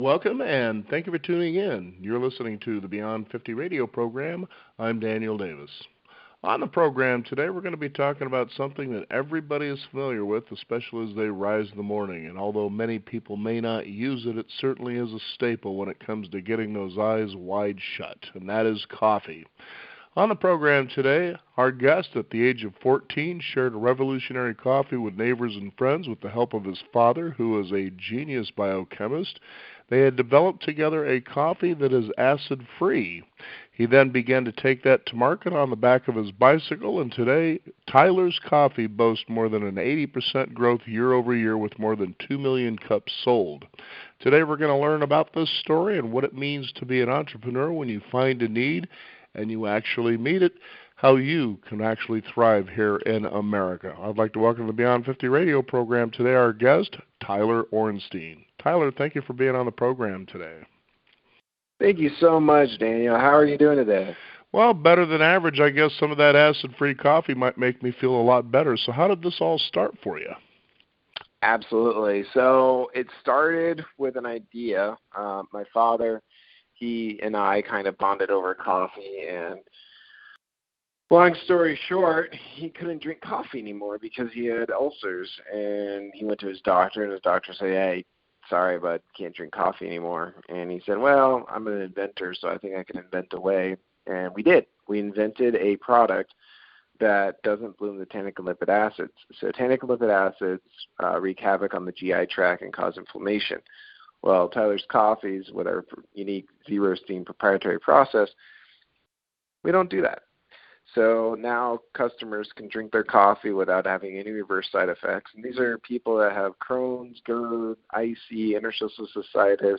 welcome, and thank you for tuning in. You're listening to the Beyond 50 radio program. I'm Daniel Davis. On the program today, we're going to be talking about something that everybody is familiar with, especially as they rise in the morning. And although many people may not use it, it certainly is a staple when it comes to getting those eyes wide shut, and that is coffee. On the program today, our guest at the age of 14 shared a revolutionary coffee with neighbors and friends with the help of his father, who was a genius biochemist. They had developed together a coffee that is acid-free. He then began to take that to market on the back of his bicycle, and today, Tyler's Coffee boasts more than an 80% growth year over year with more than 2 million cups sold. Today, we're going to learn about this story and what it means to be an entrepreneur when you find a need and you actually meet it, how you can actually thrive here in America. I'd like to welcome to the Beyond 50 radio program today our guest, Tyler Ornstein. Tyler, thank you for being on the program today. Thank you so much, Daniel. How are you doing today? Well, better than average. I guess some of that acid-free coffee might make me feel a lot better. So how did this all start for you? Absolutely. So it started with an idea. My father, he and I kind of bonded over coffee, and long story short, he couldn't drink coffee anymore because he had ulcers, and he went to his doctor, and his doctor said, hey, sorry, but can't drink coffee anymore. And he said, well, I'm an inventor, so I think I can invent a way. And we did. We invented a product that doesn't bloom the tannic and lipid acids. So tannic and lipid acids wreak havoc on the GI tract and cause inflammation. Well, Tyler's Coffees, with our unique zero steam proprietary process, we don't do that. So now customers can drink their coffee without having any reverse side effects. And these are people that have Crohn's, GERD, IC, interstitial cystitis,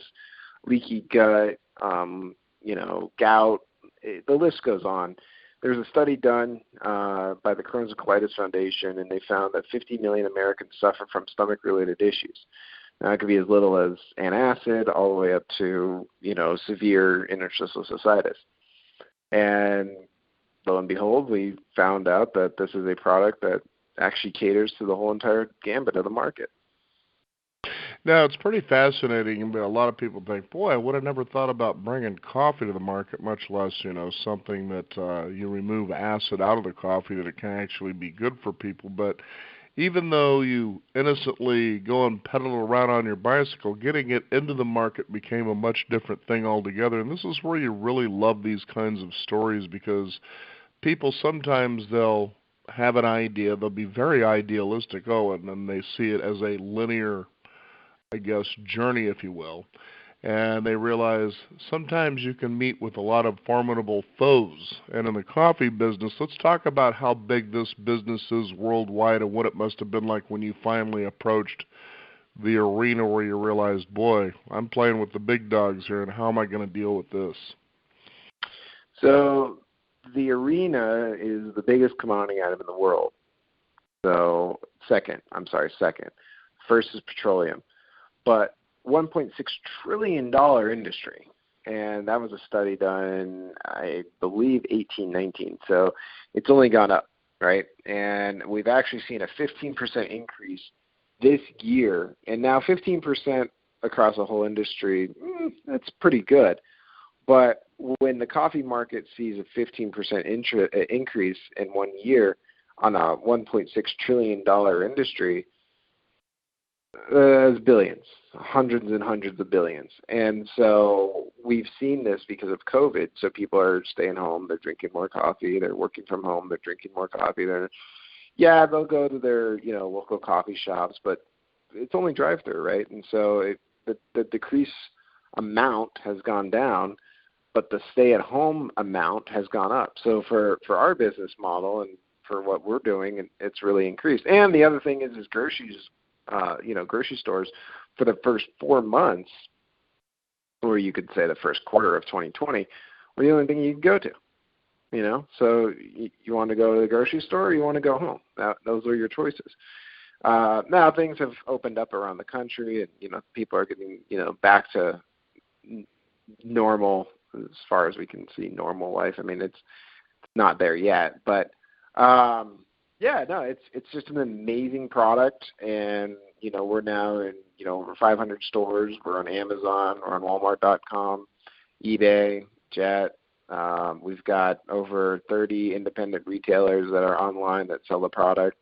leaky gut, gout. The list goes on. There's a study done by the Crohn's and Colitis Foundation, and they found that 50 million Americans suffer from stomach-related issues. Now, it could be as little as antacid all the way up to, severe interstitial cystitis. And lo and behold, we found out that this is a product that actually caters to the whole entire gambit of the market. Now, it's pretty fascinating, but a lot of people think, boy, I would have never thought about bringing coffee to the market, much less, something that you remove acid out of the coffee, that it can actually be good for people. But even though you innocently go and pedal around on your bicycle, getting it into the market became a much different thing altogether. And this is where you really love these kinds of stories, because people sometimes they'll have an idea, they'll be very idealistic, and then they see it as a linear, journey, if you will. And they realize sometimes you can meet with a lot of formidable foes. And in the coffee business, let's talk about how big this business is worldwide and what it must have been like when you finally approached the arena where you realized, boy, I'm playing with the big dogs here, and how am I going to deal with this? So the arena is the biggest commodity item in the world. So second. First is petroleum. But $1.6 trillion industry, and that was a study done, I believe, 1819. So it's only gone up, right? And we've actually seen a 15% increase this year, and now 15% across the whole industry, that's pretty good. But when the coffee market sees a 15% increase in 1 year on a $1.6 trillion industry, there's billions, hundreds and hundreds of billions. And so we've seen this because of COVID. So people are staying home, they're drinking more coffee, they're working from home, they're drinking more coffee. They'll go to their, local coffee shops, but it's only drive-through, right? And so the decrease amount has gone down, but the stay-at-home amount has gone up. So for our business model and for what we're doing, it's really increased. And the other thing is grocery stores for the first 4 months, or you could say the first quarter of 2020, were the only thing you could go to. So you want to go to the grocery store or you want to go home. Those are your choices. Now things have opened up around the country, and people are getting back to normal as far as we can see normal life. I mean, it's not there yet, but it's just an amazing product, and we're now in over 500 stores. We're on Amazon. We're on Walmart.com, eBay, Jet. We've got over 30 independent retailers that are online that sell the product.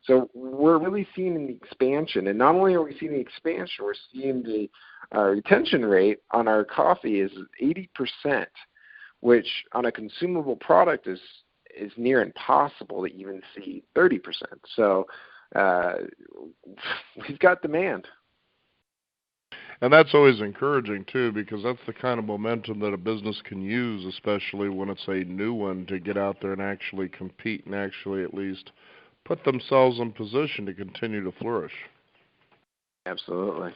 So we're really seeing an expansion. And not only are we seeing the expansion, we're seeing the retention rate on our coffee is 80%, which on a consumable product is near impossible to even see 30%. So we've got demand. And that's always encouraging, too, because that's the kind of momentum that a business can use, especially when it's a new one, to get out there and actually compete and actually at least put themselves in position to continue to flourish. Absolutely.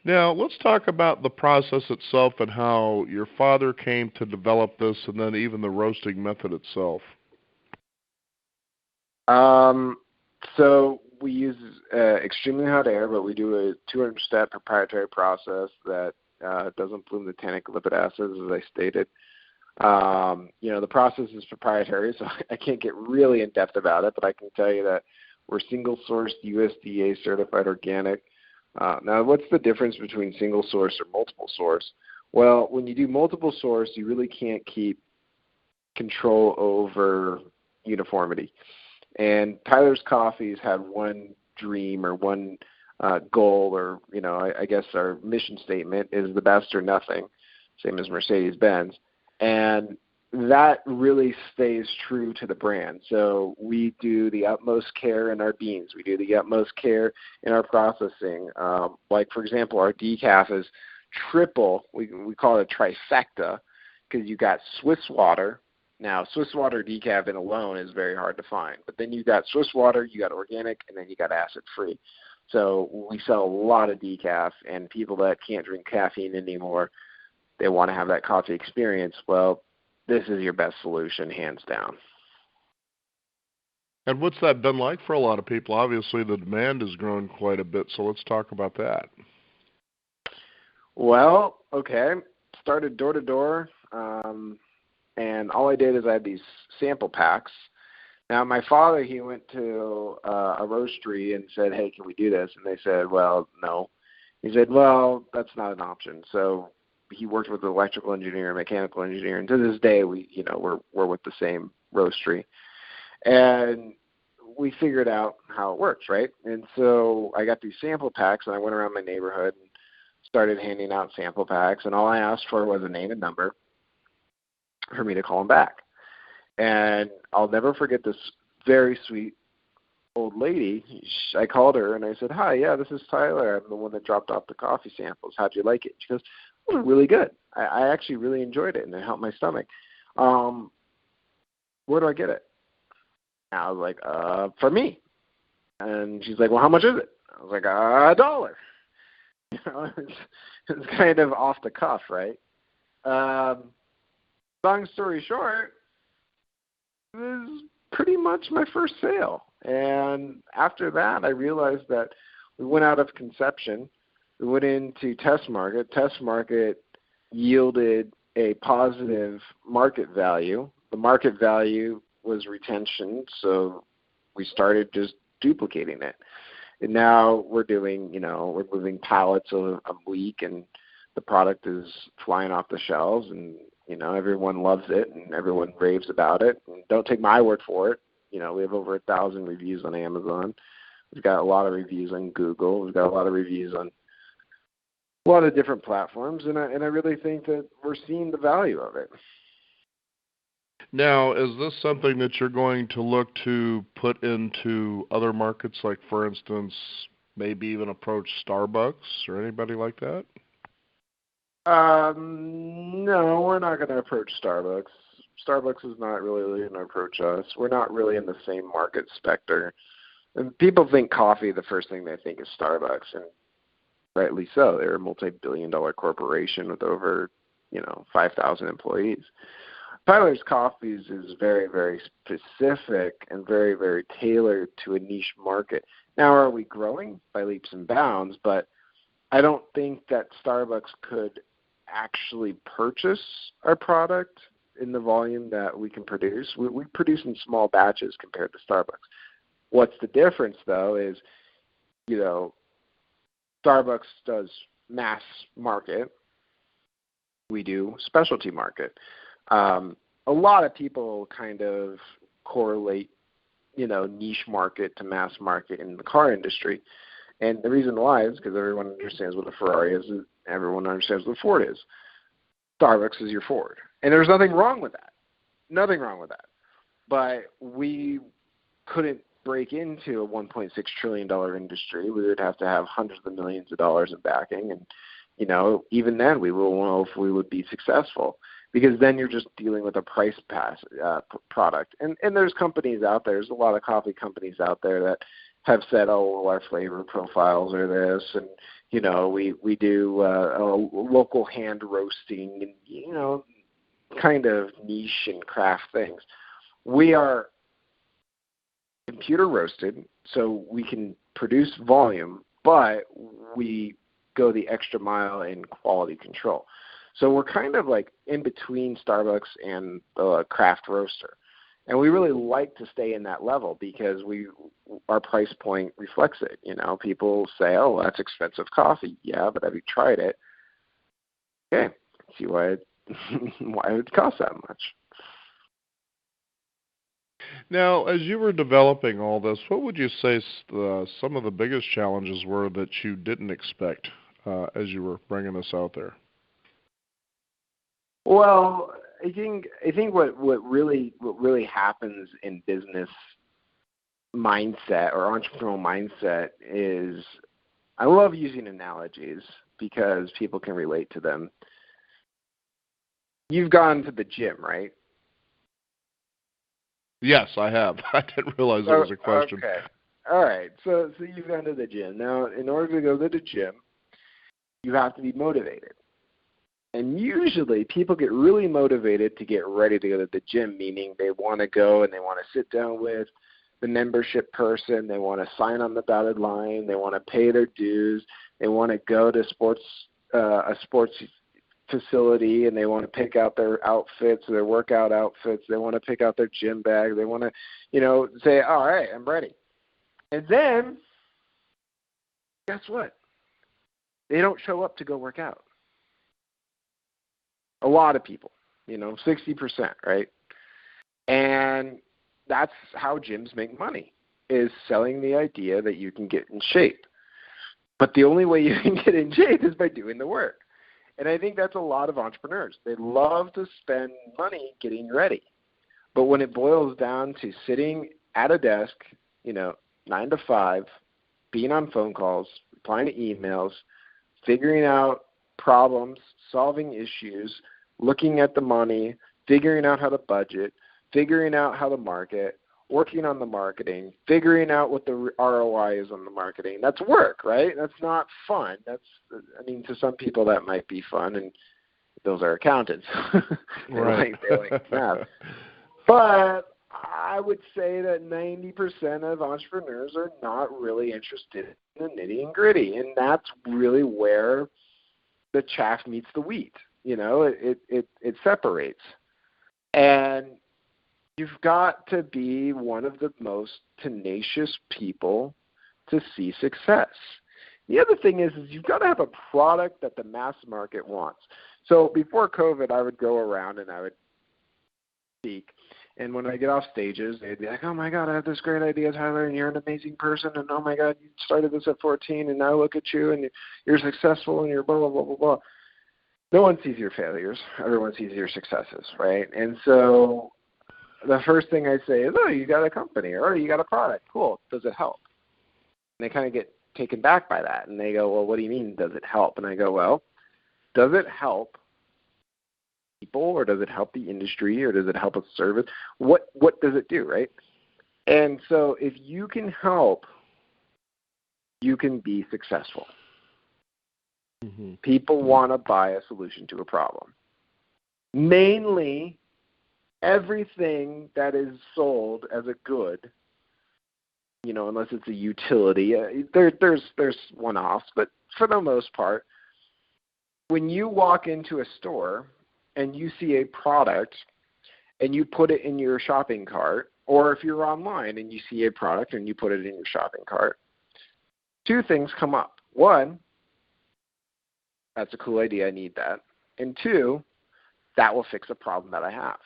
Now, let's talk about the process itself and how your father came to develop this, and then even the roasting method itself. So we use extremely hot air, but we do a 200-step proprietary process that doesn't bloom the tannic lipid acids, as I stated. The process is proprietary, so I can't get really in-depth about it, but I can tell you that we're single-sourced USDA certified organic. Now, what's the difference between single source or multiple source? Well, when you do multiple source, you really can't keep control over uniformity. And Tyler's Coffee's had one dream or one goal, or, I guess our mission statement is the best or nothing, same as Mercedes-Benz. And that really stays true to the brand. So we do the utmost care in our beans. We do the utmost care in our processing. Like, for example, our decaf is triple. We call it a trifecta because you got Swiss water. Now, Swiss water decaf in alone is very hard to find. But then you got Swiss water, you got organic, and then you got acid-free. So we sell a lot of decaf, and people that can't drink caffeine anymore, they want to have that coffee experience. Well, this is your best solution, hands down. And what's that been like for a lot of people? Obviously, the demand has grown quite a bit, so let's talk about that. Well, okay. Started door to door, and all I did is I had these sample packs. Now, my father, he went to a roastery and said, hey, can we do this? And they said, well, no. He said, well, that's not an option. So he worked with an electrical engineer, mechanical engineer, and to this day, we're with the same roastery. And we figured out how it works, right? And so I got these sample packs, and I went around my neighborhood and started handing out sample packs, and all I asked for was a name and number for me to call them back. And I'll never forget this very sweet old lady. I called her, and I said, hi, yeah, this is Tyler. I'm the one that dropped off the coffee samples. How'd you like it? She goes, it was really good. I actually really enjoyed it, and it helped my stomach. Where do I get it? And I was like, for me. And she's like, well, how much is it? I was like, $1. It's kind of off the cuff, right? Long story short, it was pretty much my first sale. And after that, I realized that we went out of conception. We went into test market. Test market yielded a positive market value. The market value was retention, so we started just duplicating it. And now we're doing, we're moving pallets a week, and the product is flying off the shelves, and, everyone loves it, and everyone raves about it. And don't take my word for it. We have over 1,000 reviews on Amazon. We've got a lot of reviews on Google. We've got a lot of reviews on a lot of different platforms, and I really think that we're seeing the value of it. Now, is this something that you're going to look to put into other markets, like, for instance, maybe even approach Starbucks or anybody like that? No, we're not going to approach Starbucks. Starbucks is not really going to approach us. We're not really in the same market specter. And people think coffee, the first thing they think is Starbucks, and rightly so. They're a multi-billion-dollar corporation with over, 5,000 employees. Tyler's Coffees is very, very specific and very, very tailored to a niche market. Now, are we growing? By leaps and bounds, but I don't think that Starbucks could actually purchase our product in the volume that we can produce. We produce in small batches compared to Starbucks. What's the difference, though, is, Starbucks does mass market. We do specialty market. A lot of people kind of correlate, niche market to mass market in the car industry. And the reason why is because everyone understands what a Ferrari is, and everyone understands what a Ford is. Starbucks is your Ford. And there's nothing wrong with that. Nothing wrong with that. But we couldn't break into a $1.6 trillion industry. We would have to have hundreds of millions of dollars in backing. And, even then we will know if we would be successful, because then you're just dealing with a price pass product. And there's companies out there, there's a lot of coffee companies out there that have said, oh, well, our flavor profiles are this, and, we do local hand roasting and, kind of niche and craft things. We are computer roasted, so we can produce volume, but we go the extra mile in quality control. So we're kind of like in between Starbucks and the craft roaster. And we really like to stay in that level because our price point reflects it. People say, oh, that's expensive coffee. Yeah, but have you tried it? Okay, see why why it would cost that much. Now, as you were developing all this, what would you say some of the biggest challenges were that you didn't expect as you were bringing this out there? Well, I think what really happens in business mindset or entrepreneurial mindset is, I love using analogies because people can relate to them. You've gone to the gym, right? Yes, I have. I didn't realize that was a question. Okay. All right. So you've gone to the gym. Now, in order to go to the gym, you have to be motivated. And usually people get really motivated to get ready to go to the gym, meaning they want to go and they want to sit down with the membership person. They want to sign on the dotted line. They want to pay their dues. They want to go to a sports facility, and they want to pick out their outfits, their workout outfits. They want to pick out their gym bag. They want to, say, all right, I'm ready. And then, guess what? They don't show up to go work out. A lot of people, 60%, right? And that's how gyms make money, is selling the idea that you can get in shape. But the only way you can get in shape is by doing the work. And I think that's a lot of entrepreneurs. They love to spend money getting ready. But when it boils down to sitting at a desk, 9 to 5, being on phone calls, replying to emails, figuring out problems, solving issues, looking at the money, figuring out how to budget, figuring out how to market, working on the marketing, figuring out what the ROI is on the marketing. That's work, right? That's not fun. To some people that might be fun, and those are accountants. Right. they like math. But I would say that 90% of entrepreneurs are not really interested in the nitty and gritty, and that's really where the chaff meets the wheat. It separates. And you've got to be one of the most tenacious people to see success. The other thing is you've got to have a product that the mass market wants. So before COVID, I would go around and I would speak. And when I get off stages, they'd be like, oh, my God, I have this great idea, Tyler, and you're an amazing person. And, oh, my God, you started this at 14, and now look at you, and you're successful, and you're blah, blah, blah, blah, blah. No one sees your failures. Everyone sees your successes, right? And so the first thing I say is, oh, you got a company, or you got a product. Cool. Does it help? And they kind of get taken back by that. And they go, well, what do you mean, does it help? And I go, well, does it help people, or does it help the industry, or does it help a service? What does it do, right? And so if you can help, you can be successful. Mm-hmm. People want to buy a solution to a problem. Mainly, everything that is sold as a good, unless it's a utility, there's one-offs, but for the most part, when you walk into a store and you see a product and you put it in your shopping cart, or if you're online and you see a product and you put it in your shopping cart, two things come up. One, That's a cool idea. I need that. And 2, that will fix a problem that I have.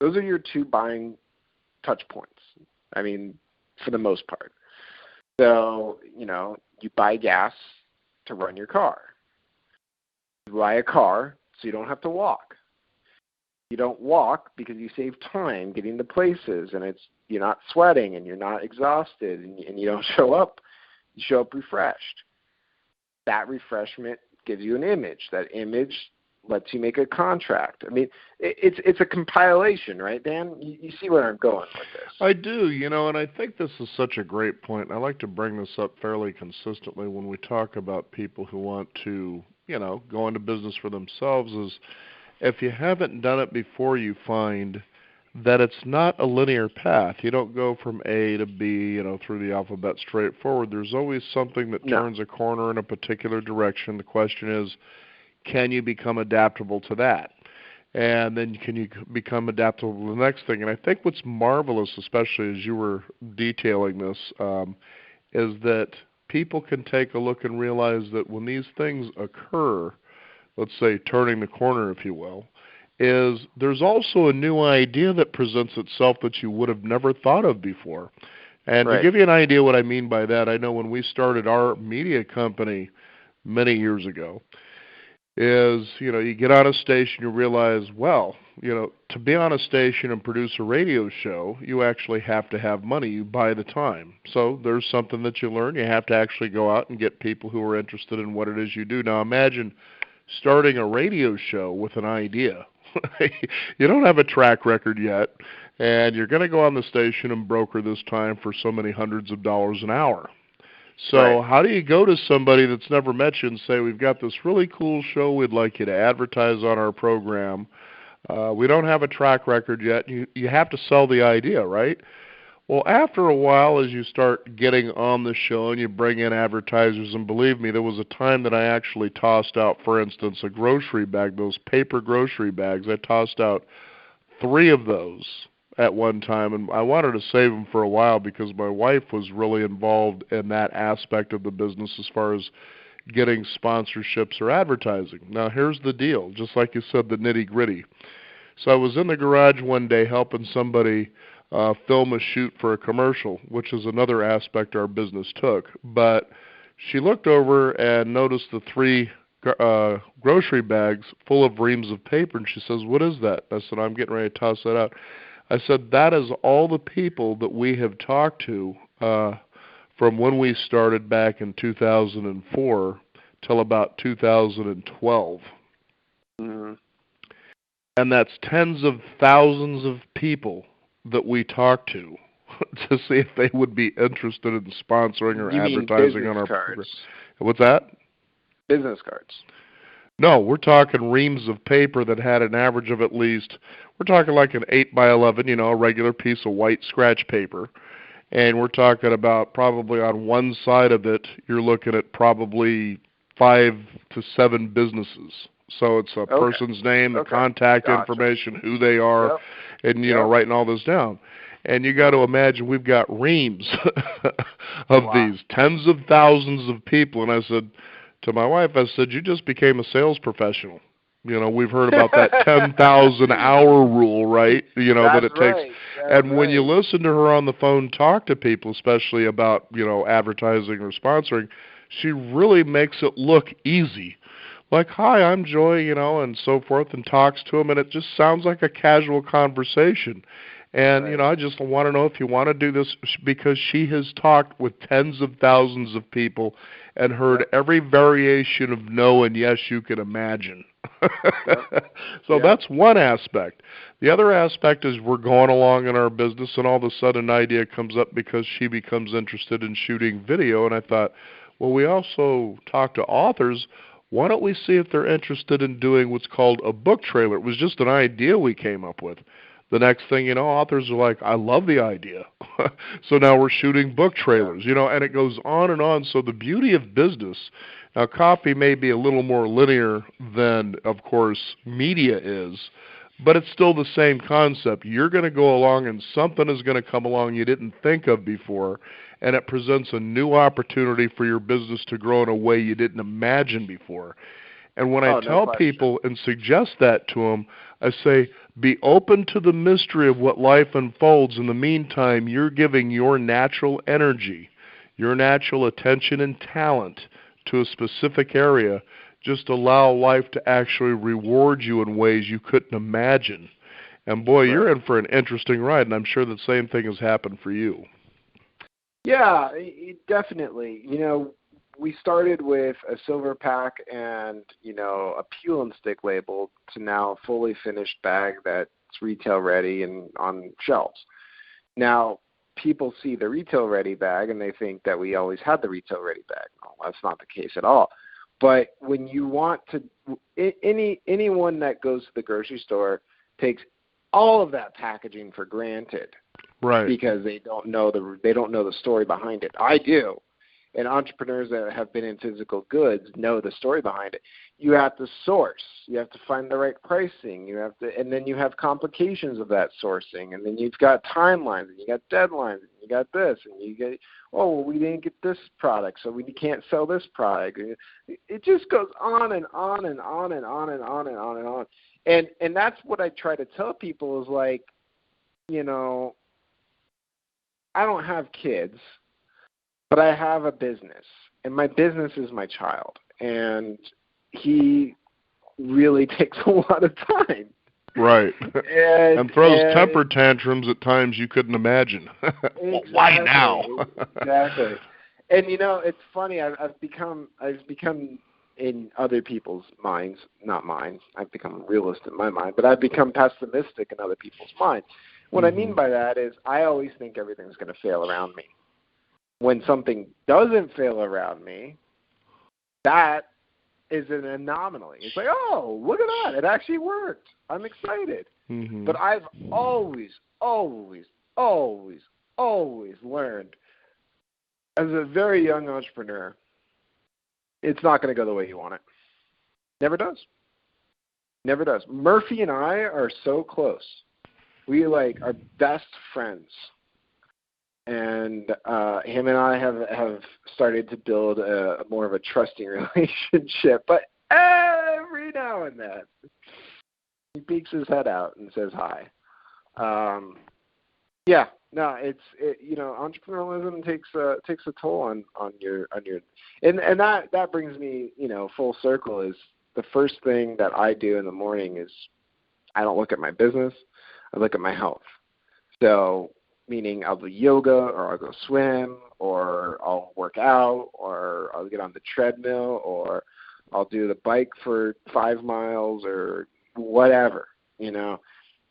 Those are your 2 buying touch points. I mean, for the most part. So, you buy gas to run your car. You buy a car so you don't have to walk. You don't walk because you save time getting to places, and you're not sweating and you're not exhausted, and you don't show up. You show up refreshed. That refreshment gives you an image. That image lets you make a contract. I mean, it's a compilation, right, Dan? You see where I'm going with this. I do, and I think this is such a great point. I like to bring this up fairly consistently when we talk about people who want to, go into business for themselves, is if you haven't done it before, you find that it's not a linear path. You don't go from A to B, through the alphabet straight forward. There's always something that turns a corner in a particular direction. The question is, can you become adaptable to that? And then can you become adaptable to the next thing? And I think what's marvelous, especially as you were detailing this, is that people can take a look and realize that when these things occur, let's say turning the corner, if you will, is there's also a new idea that presents itself that you would have never thought of before. And to give you an idea what I mean by that, I know when we started our media company many years ago, is, you get on a station, you realize, well, to be on a station and produce a radio show, you actually have to have money. You buy the time. So there's something that you learn. You have to actually go out and get people who are interested in what it is you do. Now imagine starting a radio show with an idea. You don't have a track record yet, and you're going to go on the station and broker this time for so many hundreds of dollars an hour. So how do you go to somebody that's never met you and say, we've got this really cool show, we'd like you to advertise on our program. We don't have a track record yet. You have to sell the idea, right? Well, after a while, as you start getting on the show and you bring in advertisers, and believe me, there was a time that I actually tossed out, for instance, a grocery bag, those paper grocery bags. I tossed out 3 of those at one time, and I wanted to save them for a while because my wife was really involved in that aspect of the business as far as getting sponsorships or advertising. Now, here's the deal, just like you said, the nitty-gritty. So I was in the garage one day helping somebody film a shoot for a commercial, which is another aspect our business took. But she looked over and noticed the 3 grocery bags full of reams of paper, and she says, "What is that?" I said, "I'm getting ready to toss that out." I said, "That is all the people that we have talked to from when we started back in 2004 till about 2012. Mm-hmm. And that's tens of thousands of people that we talked to see if they would be interested in sponsoring or advertising on our program." What's that? Business cards. No, we're talking reams of paper that had an average of at least, we're talking like an 8 by 11, a regular piece of white scratch paper. And we're talking about probably on one side of it, you're looking at probably 5 to 7 businesses. So it's a person's name, the contact information, who they are, and, writing all this down. And you got to imagine we've got reams of these, tens of thousands of people. And I said to my wife, I said, "You just became a sales professional. We've heard about that 10,000 hour rule, right? That it takes." And when you listen to her on the phone talk to people, especially about, advertising or sponsoring, she really makes it look easy. Like, "Hi, I'm Joy," and so forth, and talks to them, and it just sounds like a casual conversation. And, I just want to know if you want to do this, because she has talked with tens of thousands of people and heard every variation of no and yes you can imagine. So that's one aspect. The other aspect is we're going along in our business, and all of a sudden an idea comes up because she becomes interested in shooting video. And I thought, well, we also talk to authors. Why don't we see if they're interested in doing what's called a book trailer? It was just an idea we came up with. The next thing you know, authors are like, "I love the idea." So now we're shooting book trailers, and it goes on and on. So the beauty of business, now copy may be a little more linear than, of course, media is, but it's still the same concept. You're going to go along and something is going to come along you didn't think of before, and it presents a new opportunity for your business to grow in a way you didn't imagine before. And when I tell people and suggest that to them, I say, be open to the mystery of what life unfolds. In the meantime, you're giving your natural energy, your natural attention and talent to a specific area. Just allow life to actually reward you in ways you couldn't imagine. And boy, you're in for an interesting ride, and I'm sure the same thing has happened for you. Yeah, definitely. We started with a silver pack and, a peel and stick label to now a fully finished bag that's retail ready and on shelves. Now, people see the retail ready bag and they think that we always had the retail ready bag. No, that's not the case at all. But when you want to, anyone that goes to the grocery store takes all of that packaging for granted, right? Because they don't know the story behind it. I do, and entrepreneurs that have been in physical goods know the story behind it. You have to source, you have to find the right pricing, and then you have complications of that sourcing, and then you've got timelines, and you got deadlines, and you got this, and you get, we didn't get this product, so we can't sell this product. It just goes on and on and on and on and on and on and on. And that's what I try to tell people is like, I don't have kids, but I have a business, and my business is my child, and he really takes a lot of time. Right. And throws temper tantrums at times you couldn't imagine. Exactly, why now? Exactly. And it's funny, I've become in other people's minds, not mine. I've become a realist in my mind, but I've become pessimistic in other people's minds. What I mean by that is I always think everything's going to fail around me. When something doesn't fail around me, that is an anomaly. It's like, look at that. It actually worked. I'm excited. Mm-hmm. But I've always learned as a very young entrepreneur, it's not going to go the way you want it. Never does. Never does. Murphy and I are so close. We are best friends. And him and I have started to build a more of a trusting relationship. But every now and then, he peeks his head out and says hi. Entrepreneurialism takes a toll on your and that brings me full circle. Is the first thing that I do in the morning is I don't look at my business, I look at my health. So meaning I'll do yoga, or I'll go swim, or I'll work out, or I'll get on the treadmill, or I'll do the bike for 5 miles, or whatever,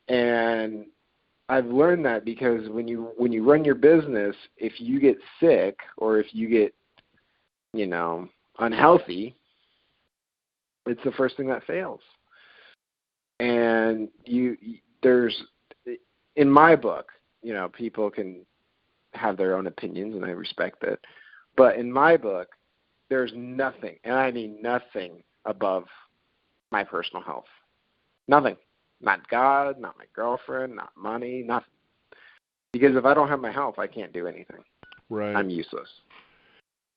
And I've learned that because when you run your business, if you get sick or if you get, unhealthy, it's the first thing that fails. And there's, in my book, people can have their own opinions, and I respect that. But in my book, there's nothing, and I mean nothing, above my personal health. Nothing. Not God, not my girlfriend, not money, nothing. Because if I don't have my health, I can't do anything. Right. I'm useless.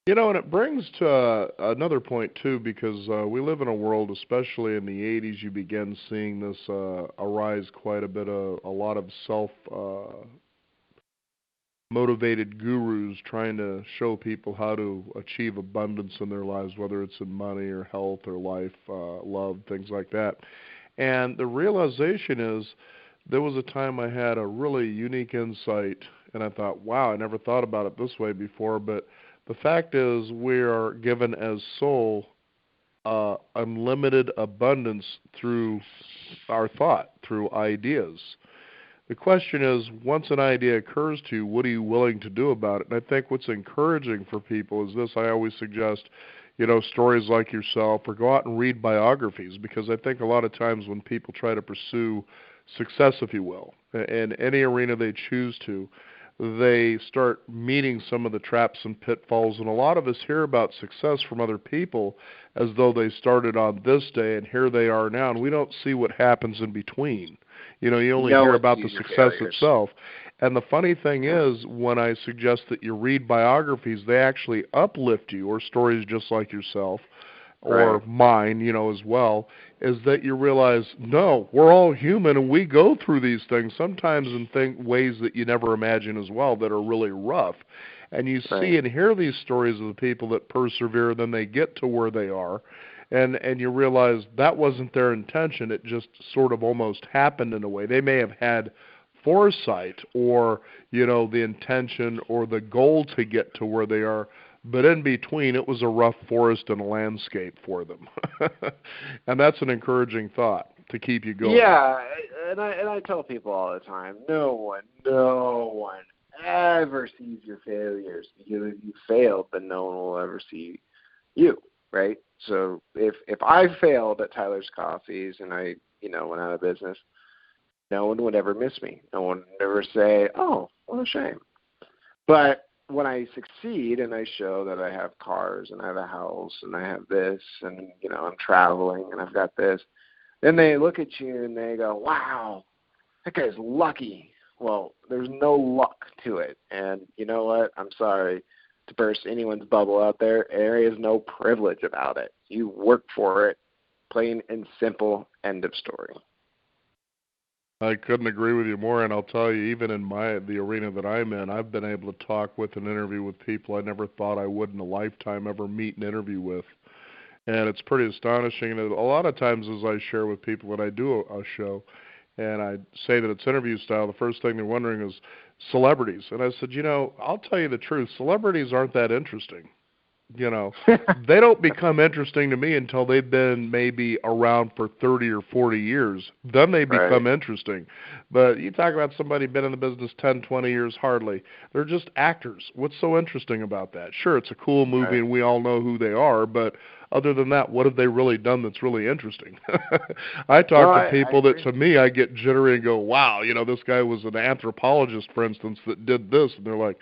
And it brings to another point, too, because we live in a world, especially in the 80s, you begin seeing this arise quite a bit, a lot of self-motivated gurus trying to show people how to achieve abundance in their lives, whether it's in money or health or life, love, things like that. And the realization is there was a time I had a really unique insight, and I thought, wow, I never thought about it this way before, but the fact is we are given as soul unlimited abundance through our thought, through ideas. The question is, once an idea occurs to you, what are you willing to do about it? And I think what's encouraging for people is this. I always suggest, stories like yourself, or go out and read biographies, because I think a lot of times when people try to pursue success, if you will, in any arena they choose to, they start meeting some of the traps and pitfalls. And a lot of us hear about success from other people as though they started on this day and here they are now, and we don't see what happens in between. You only hear about the success itself. And the funny thing is, when I suggest that you read biographies, they actually uplift you, or stories just like yourself, or Right. mine, as well, is that you realize, no, we're all human and we go through these things sometimes in ways that you never imagine as well that are really rough. And you see Right. and hear these stories of the people that persevere, then they get to where they are. And you realize that wasn't their intention. It just sort of almost happened in a way. They may have had foresight or, the intention or the goal to get to where they are, but in between, it was a rough forest and a landscape for them. And that's an encouraging thought to keep you going. Yeah, and I tell people all the time, no one ever sees your failures, because if you failed, then no one will ever see you, right? So if I failed at Tyler's Coffees and I, went out of business, no one would ever miss me. No one would ever say, "Oh, what a shame." But when I succeed and I show that I have cars and I have a house and I have this and, I'm traveling and I've got this, then they look at you and they go, "Wow, that guy's lucky." Well, there's no luck to it. And you know what? I'm sorry to burst anyone's bubble out there. There is no privilege about it. You work for it, plain and simple, end of story. I couldn't agree with you more, and I'll tell you, even in the arena that I'm in, I've been able to talk with and interview with people I never thought I would in a lifetime ever meet and interview with. And it's pretty astonishing. And a lot of times as I share with people when I do a show, and I say that it's interview style, the first thing they're wondering is celebrities. And I said, I'll tell you the truth. Celebrities aren't that interesting. You know, they don't become interesting to me until they've been maybe around for 30 or 40 years. Then they Right. become interesting. But you talk about somebody been in the business 10, 20 years, hardly. They're just actors. What's so interesting about that? Sure, it's a cool movie Right. and we all know who they are, but other than that, what have they really done that's really interesting? I No, talk to I people that agree. to me I get jittery and go, wow, this guy was an anthropologist, for instance, that did this. And they're like,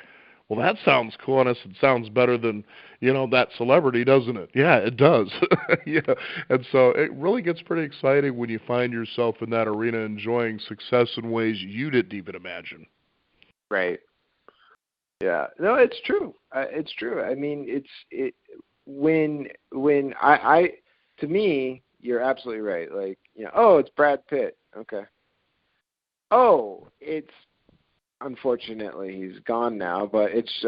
well, that sounds cool. And I said, sounds better than, that celebrity, doesn't it? Yeah, it does. Yeah. And so it really gets pretty exciting when you find yourself in that arena enjoying success in ways you didn't even imagine. Right. Yeah. No, it's true. It's true. I mean, when I to me, you're absolutely right. Like, oh, it's Brad Pitt. Okay. Oh, it's unfortunately he's gone now, but it's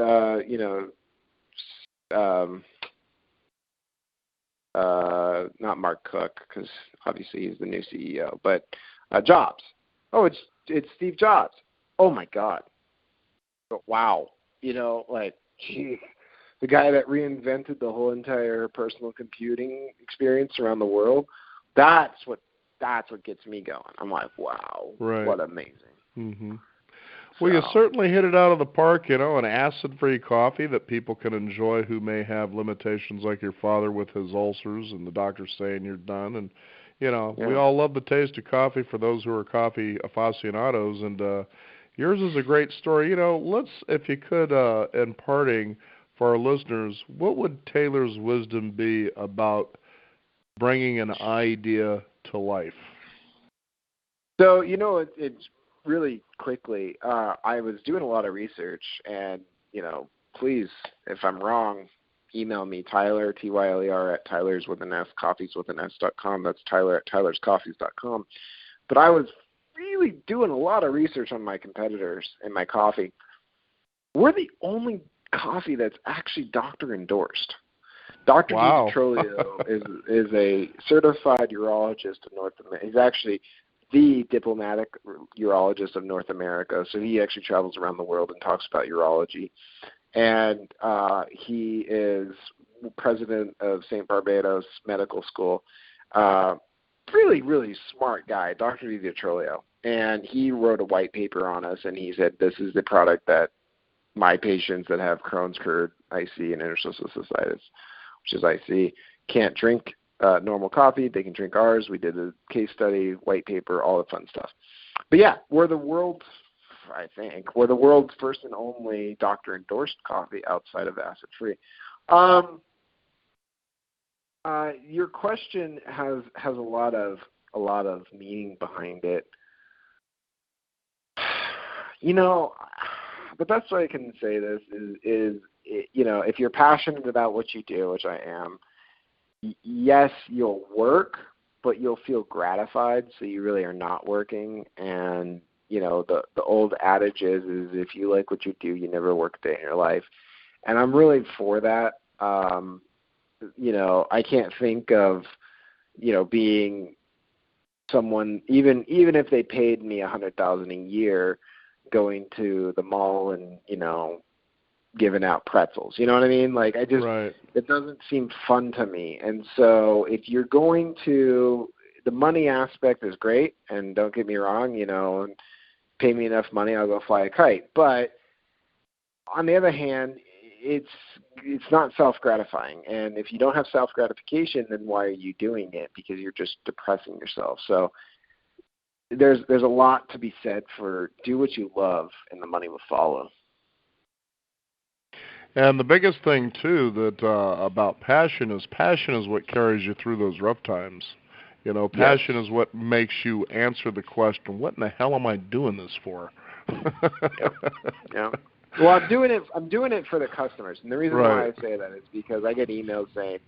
um not Mark Cook, because obviously he's the new CEO, but Jobs. Oh, it's Steve Jobs. Oh my God. But wow. Like, gee, the guy that reinvented the whole entire personal computing experience around the world. That's what gets me going. I'm like, wow, Right. what amazing. Mhm. Well, you So, certainly hit it out of the park, an acid-free coffee that people can enjoy who may have limitations like your father with his ulcers and the doctor's saying you're done. And, we yeah. all love the taste of coffee for those who are coffee aficionados. And yours is a great story. Let's, if you could, in parting for our listeners, what would Taylor's wisdom be about bringing an idea to life? So, it's really quickly, I was doing a lot of research, and, please, if I'm wrong, email me, Tyler, Tyler, at Tyler's with an S, coffees with an S.com. That's Tyler at tylerscoffees.com. But I was really doing a lot of research on my competitors and my coffee. We're the only coffee that's actually doctor endorsed. Dr. Di Wow. Detrolio is a certified urologist of North America. He's actually the diplomatic urologist of North America. So he actually travels around the world and talks about urology. And he is president of St. Barbados Medical School. Really, really smart guy, Dr. Di Detrolio. And he wrote a white paper on us, and he said, this is the product that my patients that have Crohn's, GERD, IC, and interstitial cystitis, which is IC, can't drink normal coffee. They can drink ours. We did a case study, white paper, all the fun stuff. But yeah, we're the world's first and only doctor-endorsed coffee outside of acid-free. Your question has a lot of meaning behind it. the best way I can say this is if you're passionate about what you do, which I am, yes, you'll work, but you'll feel gratified, so you really are not working. And the old adage is if you like what you do, you never work a day in your life. And I'm really for that. I can't think of being someone, even if they paid me $100,000 a year, going to the mall and giving out pretzels. You know what I mean? Like, Right. It doesn't seem fun to me. And so if you're going to, the money aspect is great, and don't get me wrong, and pay me enough money, I'll go fly a kite. But on the other hand, it's not self-gratifying. And if you don't have self-gratification, then why are you doing it? Because you're just depressing yourself. So there's a lot to be said for do what you love, and the money will follow. And the biggest thing too that about passion is what carries you through those rough times. Passion Yes. is what makes you answer the question, what in the hell am I doing this for? Yep. Yeah. Well, I'm doing it for the customers, and the reason why I say that is because I get emails saying,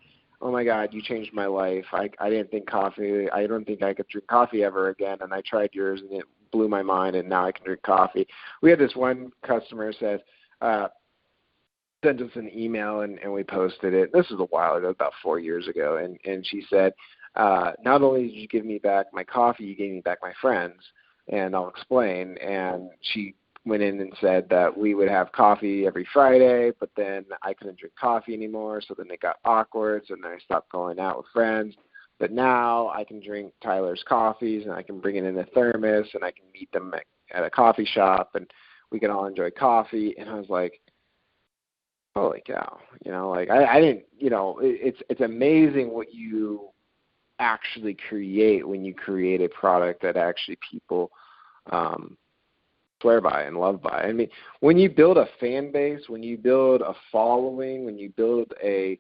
"Oh my God, you changed my life. I didn't think coffee. I don't think I could drink coffee ever again, and I tried yours, and it blew my mind, and now I can drink coffee." We had this one customer says, sent us an email, and we posted it. This was a while ago, about 4 years ago, and she said, "Not only did you give me back my coffee, you gave me back my friends," and I'll explain. And she went in and said that we would have coffee every Friday, but then I couldn't drink coffee anymore, so then it got awkward, so then I stopped going out with friends. But now I can drink Tyler's coffees, and I can bring it in a thermos, and I can meet them at a coffee shop, and we can all enjoy coffee. And I was like, holy cow, I didn't, it's amazing what you actually create when you create a product that actually people swear by and love by. I mean, when you build a fan base, when you build a following, when you build a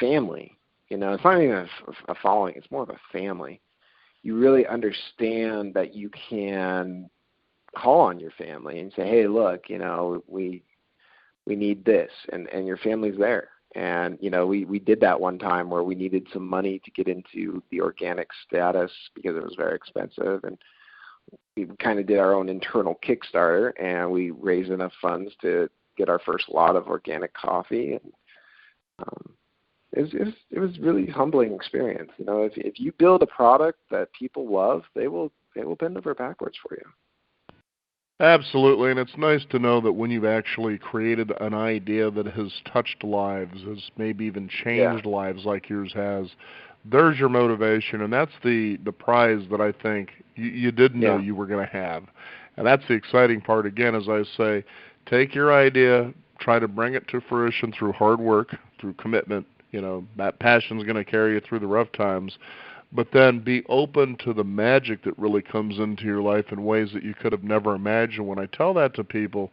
family, it's not even a following, it's more of a family. You really understand that you can call on your family and say, hey, look, we need this, and your family's there. And, we did that one time where we needed some money to get into the organic status because it was very expensive. And we kind of did our own internal Kickstarter, and we raised enough funds to get our first lot of organic coffee. And it was really humbling experience. If you build a product that people love, they will bend over backwards for you. Absolutely, and it's nice to know that when you've actually created an idea that has touched lives, has maybe even changed lives like yours has, there's your motivation, and that's the prize that I think you didn't know you were going to have. And that's the exciting part. Again, as I say, take your idea, try to bring it to fruition through hard work, through commitment. That passion's going to carry you through the rough times. But then be open to the magic that really comes into your life in ways that you could have never imagined. When I tell that to people,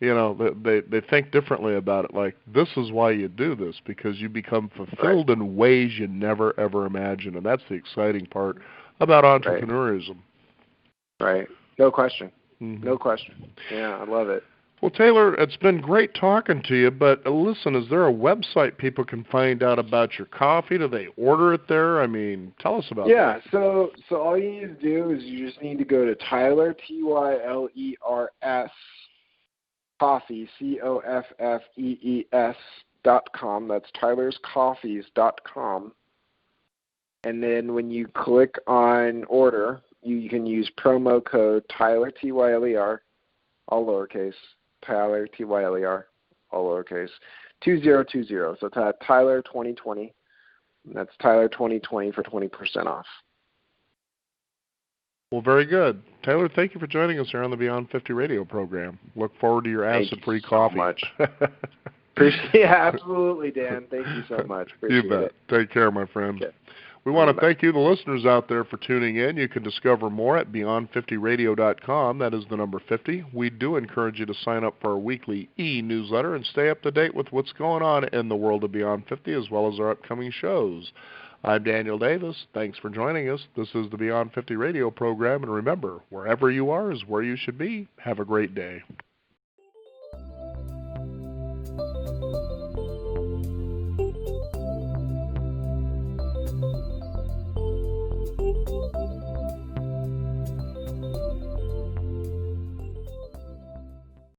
they think differently about it. Like, this is why you do this, because you become fulfilled in ways you never, ever imagined. And that's the exciting part about entrepreneurism. Right. No question. Mm-hmm. No question. Yeah, I love it. Well, Taylor, it's been great talking to you, but listen, is there a website people can find out about your coffee? Do they order it there? I mean, tell us about that. Yeah, so all you need to do is you just need to go to Tyler, TYLERS, coffee, COFFEES.com. That's tylerscoffees.com. And then when you click on order, you can use promo code Tyler, TYLER, all lowercase, Tyler, TYLER, all lowercase, 2020. So it's Tyler 2020. And that's Tyler 2020 for 20% off. Well, very good. Taylor, thank you for joining us here on the Beyond 50 radio program. Look forward to your acid-free coffee. Thank you so much. Yeah, absolutely, Dan. Thank you so much. Appreciate you bet. It. Take care, my friend. Okay. We want to thank you, the listeners out there, for tuning in. You can discover more at beyond50radio.com. That is the number 50. We do encourage you to sign up for our weekly e-newsletter and stay up to date with what's going on in the world of Beyond 50, as well as our upcoming shows. I'm Daniel Davis. Thanks for joining us. This is the Beyond 50 radio program, and remember, wherever you are is where you should be. Have a great day.